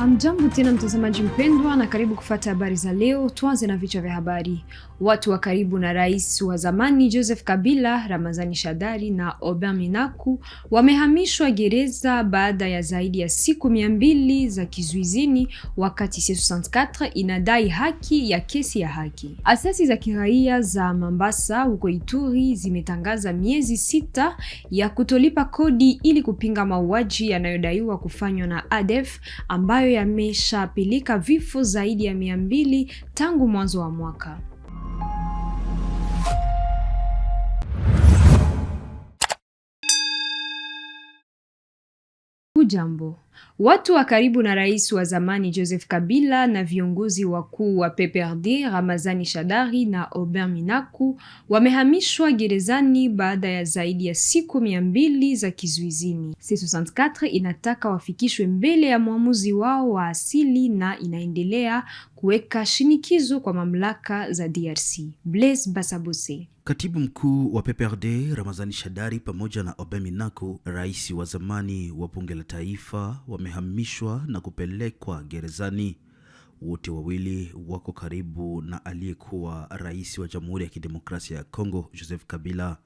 Amjambo tena mtazamaji mpendwa na karibu kufuata habari za leo. Tuanze na vichwa vya habari. Watu wa karibu na rais wa zamani Joseph Kabila, Ramazani Shadari na Aubin Minaku wamehamishwa gereza baada ya zaidi ya siku 200 za kizuizini, wakati C64 inadai haki ya kesi ya haki. Asasi za kiraia za Mambasa huko Ituri zimetangaza miezi 6 ya kutolipa kodi ili kupinga mauaji yanayodaiwa kufanywa na ADF ambayo yameshapeleka vifo zaidi ya 200 tangu mwanzo wa mwaka. Hujambo. Watu wa karibu na rais wa zamani Joseph Kabila na viongozi wakuu wa PPRD Ramazani Shadari na Aubin Minaku wamehamishwa gerezani baada ya zaidi ya siku 200 za kizuizini. C64 inataka wafikishwe mbele ya mwamuzi wao wa asili na inaendelea kuweka shinikizo kwa mamlaka za DRC. Blaise Basabose. Katibu mkuu wa PPRD Ramazani Shadari pamoja na Aubin Minaku, rais wa zamani wa bunge la taifa, wamehamishwa na kupelekwa gerezani. Wote wawili wako karibu na aliyekuwa rais wa Jamhuri ya Kidemokrasia ya Kongo Joseph Kabila.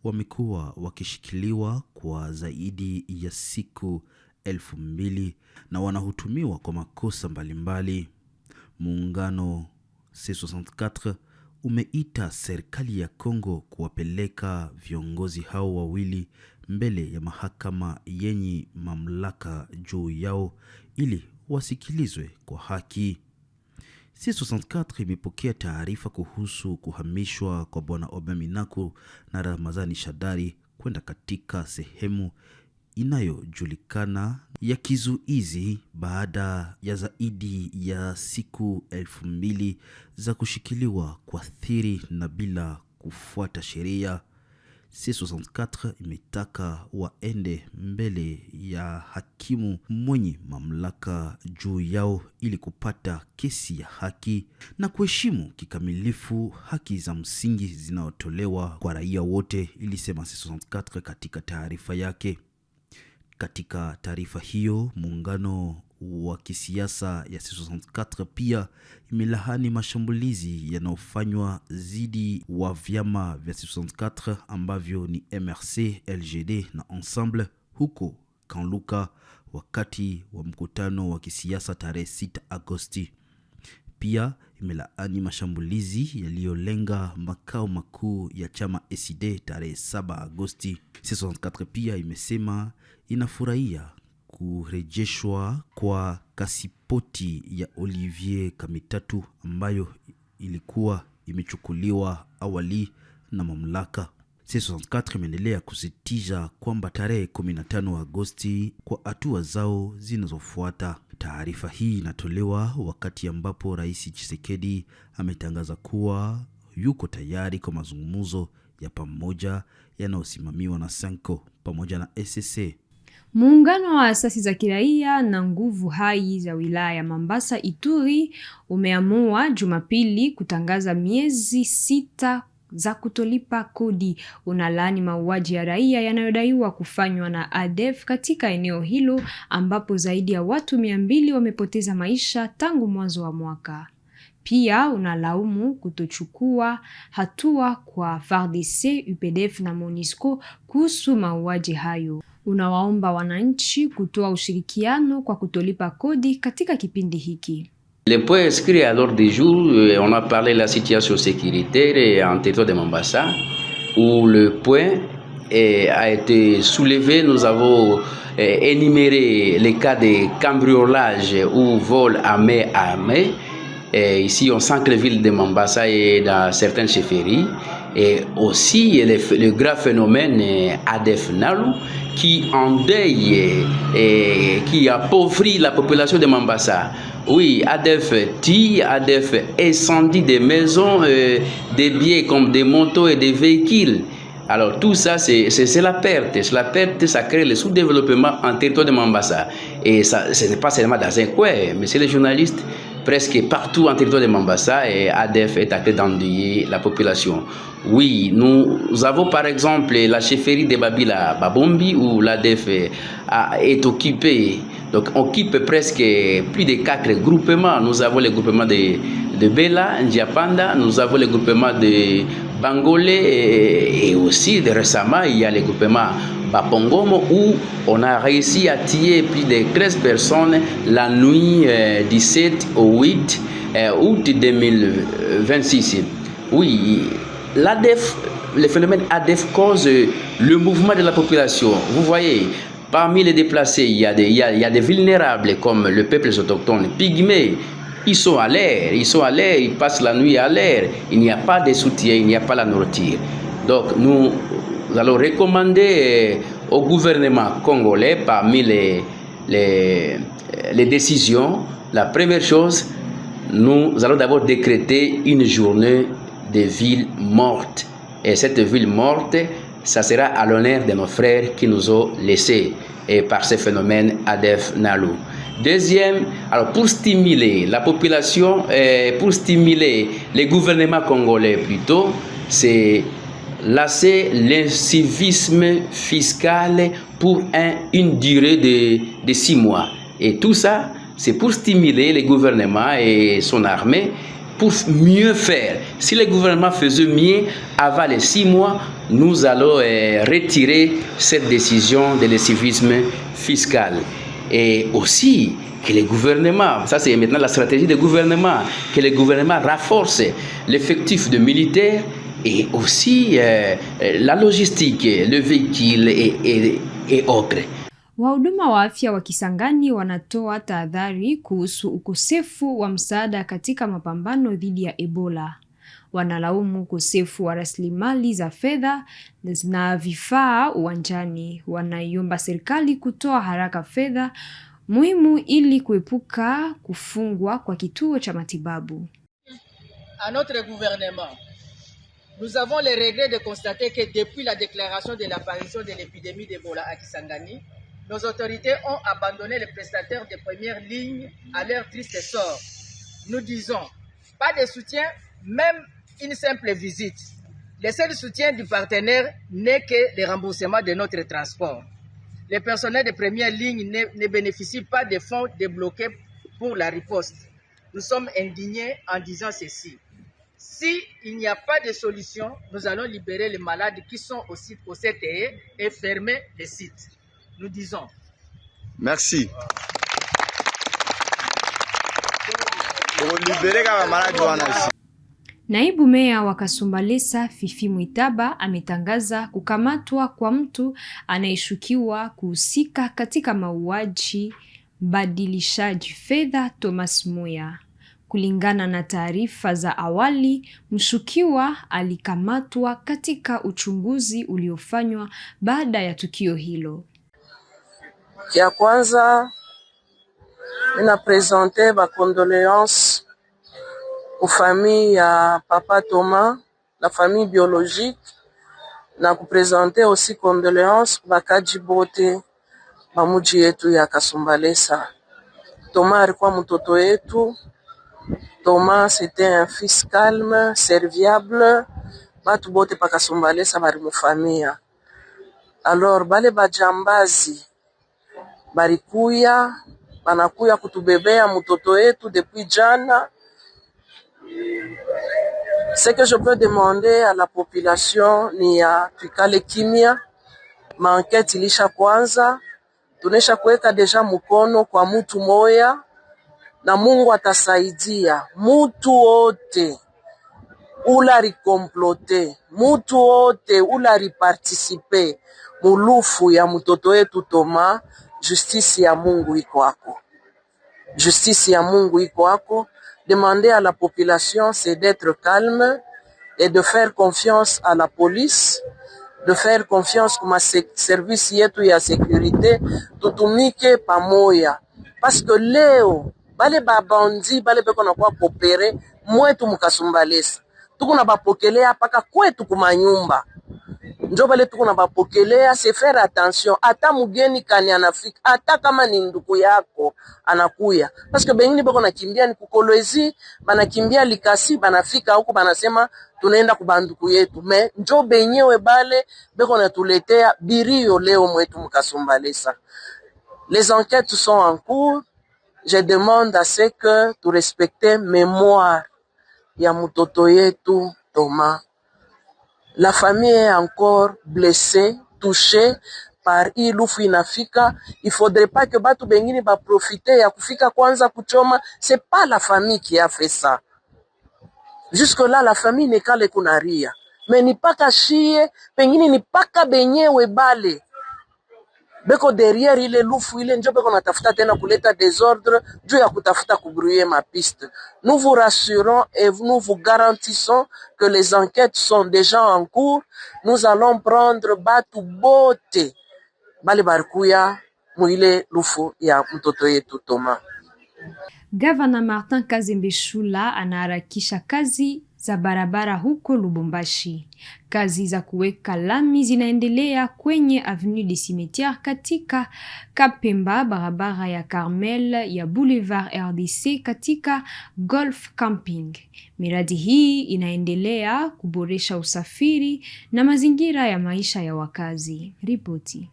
Wamekuwa wakishikiliwa kwa zaidi ya siku 2000 na wanahutumiwa kwa makosa mbalimbali. Muungano C64 umeita serikali ya Kongo kuwapeleka viongozi hao wawili mbele ya mahakama yenye mamlaka juu yao ili wasikilizwe kwa haki. C64 imepokea taarifa kuhusu kuhamishwa kwa bwana Aubin Minaku na Ramazani Shadari kwenda katika sehemu inayojulikana ya kizuizi baada ya zaidi ya siku 2000 za kushikiliwa kwa thiri na bila kufuata sheria. C64 imetaka waende mbele ya hakimu mwenye mamlaka juu yao ili kupata kesi ya haki na kuheshimu kikamilifu haki za msingi zinazotolewa kwa raia wote, ilisema C64 katika taarifa yake. Katika taarifa hiyo, muungano wa kisiasa ya C64 pia imelahani mashambulizi yanayofanywa dhidi wa vyama vya C64 ambavyo ni MRC, LGD na Ensemble huko Kanluka wakati wa mkutano wa kisiasa tarehe 6 Agosti. Pia imelaani mashambulizi yaliyolenga makao makuu ya chama SID tarehe 7 Agosti. C64 pia imesema inafurahia kurejeshwa kwa kasipoti ya Olivier Kamitatu ambayo ilikuwa imechukuliwa awali na mamlaka. C64 imeendelea kusisitiza kwamba tarehe 15 Agosti kwa hatua zao zinazofuata. Taarifa hii inatolewa wakati ambapo Rais Tshisekedi ametangaza kuwa yuko tayari kwa mazungumzo ya pamoja yanayosimamiwa na Sanko pamoja na SSC. Muungano wa asasi za kiraia na nguvu hai za wilaya ya Mambasa Ituri umeamua Jumapili kutangaza miezi 6 za kutolipa kodi. Unalaani mauaji ya raia yanayodaiwa kufanywa na ADF katika eneo hilo ambapo zaidi ya watu 200 wamepoteza maisha tangu mwanzo wa mwaka. Pia unalaumu kutochukua hatua kwa FARDC, UPDF na MONUSCO kuhusu mauaji hayo. Unawaomba wananchi kutoa ushirikiano kwa kutolipa kodi katika kipindi hiki. Les points inscrits à l'ordre du jour, on a parlé de la situation sécuritaire en territoire de Mambasa, où le point a été soulevé. Nous avons énuméré les cas de cambriolage ou vol à main armée. Ici, on sent que la ville de Mambasa est dans certaines chefferies. Et aussi le grave phénomène ADF Nalu qui endeuille et qui appauvrit la population de Mambasa. Oui, ADF tue, ADF incendie des maisons, des biens comme des motos et des véhicules. Alors tout ça, c'est la perte. C'est la perte, ça crée le sous-développement en territoire de Mambasa. Et ça, ce n'est pas seulement dans un coin, mais c'est les journalistes. Presque partout en territoire de Mambasa, et ADF est en train d'endeuiller la population. Oui, nous avons par exemple la chefferie de Babila Babombi où l'ADF est occupée Donc on occupe presque plus de 4 groupements. Nous avons le groupement de Bela, Ndiapanda, nous avons le groupement de Bangolé et aussi de récemment il y a le groupement Bapongomo où on a réussi à tuer plus de 13 personnes la nuit 17 au 8 août 2026. Oui, l'ADF, le phénomène ADF cause le mouvement de la population. Vous voyez, parmi les déplacés, il y a des vulnérables comme le peuple autochtone, pygmées. Ils sont à l'air, ils passent la nuit à l'air. Il n'y a pas de soutien, il n'y a pas la nourriture. Donc nous allons recommander au gouvernement congolais parmi les décisions, la première chose, nous allons d'abord décréter une journée de ville morte. Et cette ville morte, ça sera à l'honneur de nos frères qui nous ont laissés et par ce phénomène ADF Nalu. Deuxième, alors pour stimuler la population, pour stimuler les gouvernements congolais plutôt, c'est lasser l'incivisme fiscal pour une durée de 6 mois. Et tout ça, c'est pour stimuler les gouvernements et son armée pour mieux faire. Si le gouvernement faisait mieux avant les 6 mois, nous allons retirer cette décision de l'incivisme fiscal. Et aussi que les gouvernements, ça c'est maintenant la stratégie des gouvernements, que les gouvernements renforcent l'effectif de militaires et aussi la logistique, le véhicule et autres. Wahuduma wa afya wa Kisangani wanatoa tahadhari kuhusu ukosefu wa msaada katika mapambano dhidi ya Ebola. Wanalaumu ukosefu wa rasilimali za fedha na vifaa uwanjani. Wanaiomba serikali kutoa haraka fedha muhimu ili kuepuka kufungwa kwa kituo cha matibabu. À notre gouvernement, nous avons le regret de constater que depuis la déclaration de l'apparition de l'épidémie d'Ebola à Kisangani, nos autorités ont abandonné les prestataires de première ligne à leur triste sort. Nous disons, pas de soutien, même une simple visite. Le seul soutien du partenaire n'est que le remboursement de notre transport. Les personnels de première ligne ne bénéficient pas des fonds débloqués pour la riposte. Nous sommes indignés en disant ceci. S'il n'y a pas de solution, nous allons libérer les malades qui sont au CTE et fermer les sites. Nous disons. Merci. Naibu meya wa Kasumbalesa Fifi Mwitaba ametangaza kukamatwa kwa mtu anayeshukiwa kuhusika katika mauaji mbadilishaji fedha Thomas Muya. Kulingana na taarifa za awali, mshukiwa alikamatwa katika uchunguzi uliofanywa baada ya tukio hilo. Ya kwanza nina presente ba condoléances aux familles ya Papa Thomas, la famille biologique, na kupresente aussi condoléances bakaji bote ba muji yetu ya Kasumbalesa. Thomas alikuwa mtoto wetu. Thomas c'était un fils calme, serviable, batu bote pa Kasumbalesa bari mufamia. Alors bale bajambazi barikuya banakuya kutubebea mtoto wetu depuis jana. Ce que je peux demander à la population ni ya tuikale kimya, maenquête ilisha kwanza, tunesha kuweka deja mkono kwa mtu moya na Mungu atasaidia. Mutu wote ula rikomplote, mutu wote ula riparticipe mulufu ya mtoto wetu Thomas, justice ya Mungu iko wako. Justice ya Mungu iko wako. Demander à la population, c'est d'être calme et de faire confiance à la police, de faire confiance kwa service yetu ya sécurité, tutumike pamoja. Parce que leo, bale babandi, bale beko na kwa kopere, mwetu mukasumbalesa. Tuko na bapokelea paka kwetu kumanyumba. Njo bale tuko na bapokelea, c'est faire attention. Ata mugeni kani anafika, ata kama ni ndugu yako anakuya. Parce que bengine beko nakimbia ni kukolwezi, banakimbia likasi, banafika huko banasema tunaenda kubanduku yetu. Me njo benyewe bale beko natuletea birio leo mwetu mukasumbalesa. Les enquêtes sont en cours. Je demande à ce que tu respectes mémoire ya mtoto yetu Thomas. La famille est encore blessée, touchée par hii lufu inafika. Il faudrait pas que batu bengine ba profiter ya kufika kwanza kuchoma. C'est pas la famille qui a fait ça. Jusque là la famille n'est qu'à le kunaria. Mais ni paka shie, pengine ni paka benyewe bale. Beko derrière ile lufu ile njo beko natafuta tena kuleta désordre juu ya kutafuta kubrouiller ma piste. Nous vous rassurons et nous vous garantissons que les enquêtes sont déjà en cours. Nous allons prendre batu bote bali barikuya muile lufu ya mtoto yetu Thomas. Gavana Martin Kazembe Shula anaharakisha kazi za barabara huko Lubumbashi. Kazi za kuweka lami zinaendelea kwenye Avenue des Cimetières katika Kapemba, barabara ya Carmel ya Boulevard RDC katika Golf Camping. Miradi hii inaendelea kuboresha usafiri na mazingira ya maisha ya wakazi. Ripoti.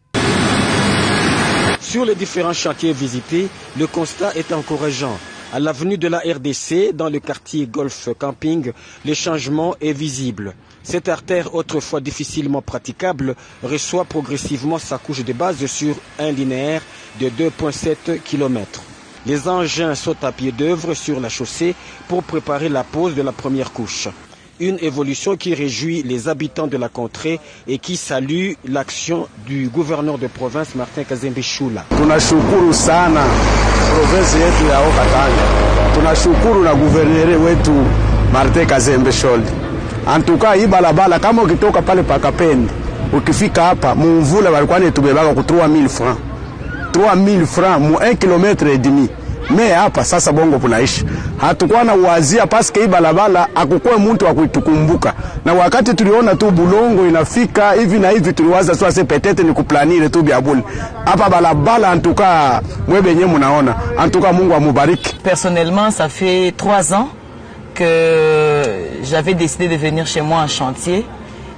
Sur les différents chantiers visités, le constat est encourageant. À l'avenue de la RDC, dans le quartier Golf Camping, le changement est visible. Cette artère, autrefois difficilement praticable, reçoit progressivement sa couche de base sur un linéaire de 2,7 km. Les engins sont à pied d'œuvre sur la chaussée pour préparer la pose de la première couche. Une évolution qui réjouit les habitants de la contrée et qui salue l'action du gouverneur de province Martin Kazembe Shula. Tunashukuru sana province yetu ya Haut-Katanga. Tunashukuru na gouverneur wetu Martin Kazembe Shula. Antuka hii balabala kama ukitoka pale Pakapende ukifika hapa mumvula walikuwa netubebaka ku 3000 francs. 3000 francs mu 1 km et demi. Me hapa sasa bongo punaishi. Hatukuwa na uwazia paske hii balabala akukue mtu wa kuitukumbuka. Na wakati tuliona tu bulongo inafika hivi na hivi tuliwaza swase petete ni kuplanire tu biabuli. Hapa balabala antuka mwebe nye munaona. Antuka Mungu amubariki. Personnellement, ça fait 3 ans que j'avais décidé de venir chez moi en chantier.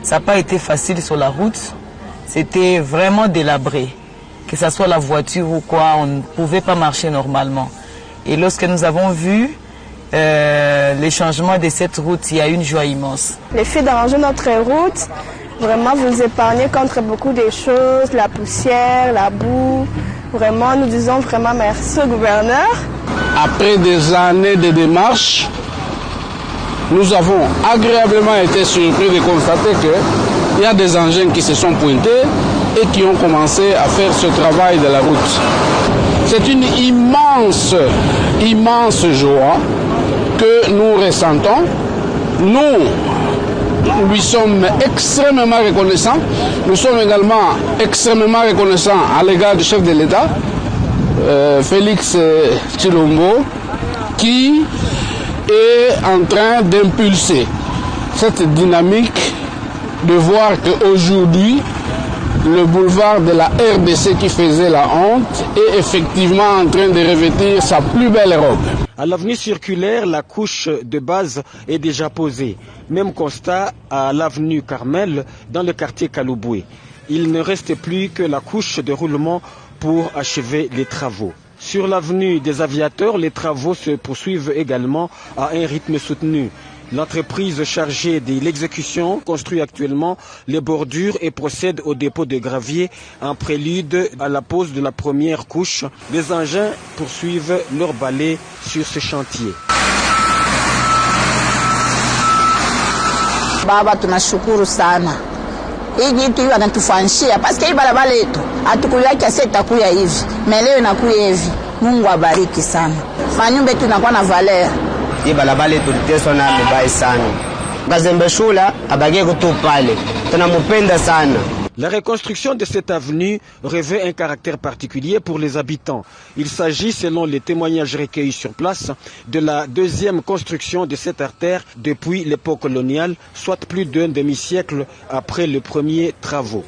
Ça n'a pas été facile sur la route. C'était vraiment délabré. Que ce soit la voiture ou quoi, on ne pouvait pas marcher normalement. Et lorsque nous avons vu les changements de cette route, il y a une joie immense. Le fait d'arranger notre route, vraiment vous épargnez contre beaucoup de choses, la poussière, la boue. Vraiment, nous disons vraiment merci au gouverneur. Après des années de démarches, nous avons agréablement été surpris de constater qu'il y a des engins qui se sont pointés et qui ont commencé à faire ce travail de la route. C'est une immense joie que nous ressentons. Nous lui sommes extrêmement reconnaissants. Nous sommes également extrêmement reconnaissants à l'égard du chef de l'État, Félix Tshilombo, qui est en train d'impulser cette dynamique de voir qu'aujourd'hui, le boulevard de la RDC qui faisait la honte est effectivement en train de revêtir sa plus belle robe. À l'avenue circulaire, la couche de base est déjà posée. Même constat à l'avenue Carmel dans le quartier Kalouboué. Il ne reste plus que la couche de roulement pour achever les travaux. Sur l'avenue des Aviateurs, les travaux se poursuivent également à un rythme soutenu. L'entreprise chargée de l'exécution construit actuellement les bordures et procède au dépôt de gravier en prélude à la pose de la première couche. Les engins poursuivent leur balai sur ce chantier. Baba, tunashukuru sana. Hii kitu anatufanyia parce que hii barabara yetu hatukulia kiasi itakuya hivi. Mais leo inakuya hivi. Mungu abariki sana. Manyumba yetu inakuwa na valeur. Hii barabara yetu teso na mbaya sana. Kazembe Shula abage kutu pale. Tunamupenda sana. La reconstruction de cette avenue revêt un caractère particulier pour les habitants. Il s'agit, selon les témoignages recueillis sur place, de la deuxième construction de cette artère depuis l'époque coloniale, soit plus d'un demi-siècle après les premiers travaux.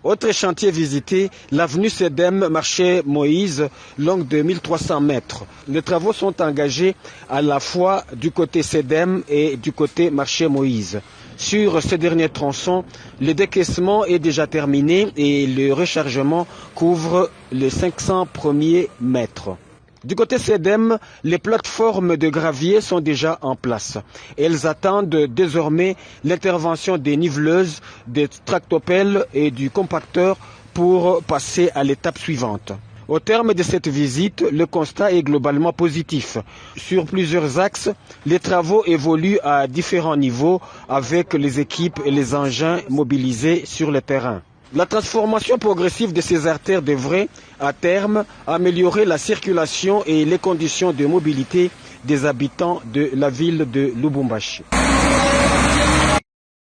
Autre chantier visité, l'avenue Sedem, marché Moïse, longue de 1300 mètres. Les travaux sont engagés à la fois du côté Sedem et du côté marché Moïse. Sur ce dernier tronçon, le décaissement est déjà terminé et le rechargement couvre les 500 premiers mètres. Du côté CEDEM, les plateformes de gravier sont déjà en place. Elles attendent désormais l'intervention des niveleuses, des tractopelles et du compacteur pour passer à l'étape suivante. Au terme de cette visite, le constat est globalement positif. Sur plusieurs axes, les travaux évoluent à différents niveaux avec les équipes et les engins mobilisés sur le terrain. La transformation progressive de ces artères devrait, à terme, améliorer la circulation et les conditions de mobilité des habitants de la ville de Lubumbashi.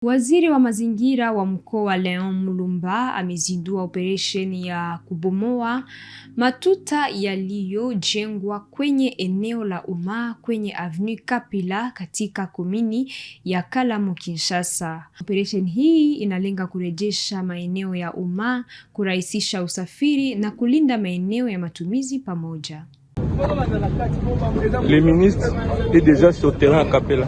Waziri wa mazingira wa mkoa Leon Mulumba amezindua operesheni ya kubomoa matuta yaliyojengwa kwenye eneo la umma kwenye Avenue Kapila katika komini ya Kalamu, Kinshasa. Operesheni hii inalenga kurejesha maeneo ya umma, kurahisisha usafiri na kulinda maeneo ya matumizi pamoja. Le ministre est déjà sur terrain à Kapela.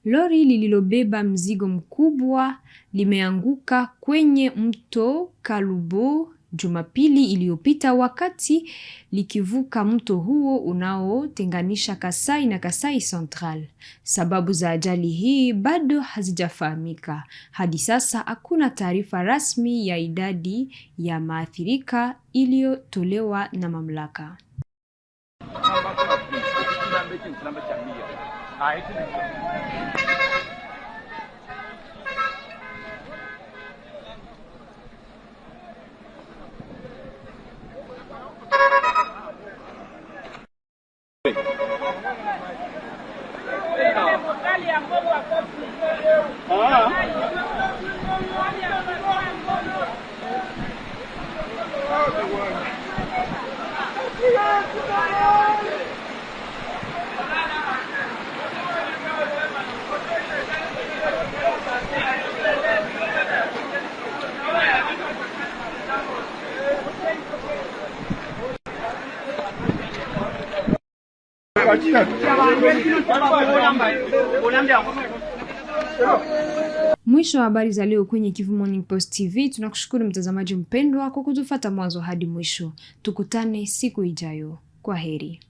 Lori lililobeba mzigo mkubwa limeanguka kwenye mto Kalubo Jumapili iliyopita wakati likivuka mto huo unaotenganisha Kasai na Kasai Central. Sababu za ajali hii bado hazijafahamika. Hadi sasa hakuna taarifa rasmi ya idadi ya maathirika iliyotolewa na mamlaka. Mwisho wa habari za leo kwenye Kivu Morning Post TV. Tunakushukuru mtazamaji mpendwa kwa kutufuata mwanzo hadi mwisho. Tukutane siku ijayo. Kwaheri.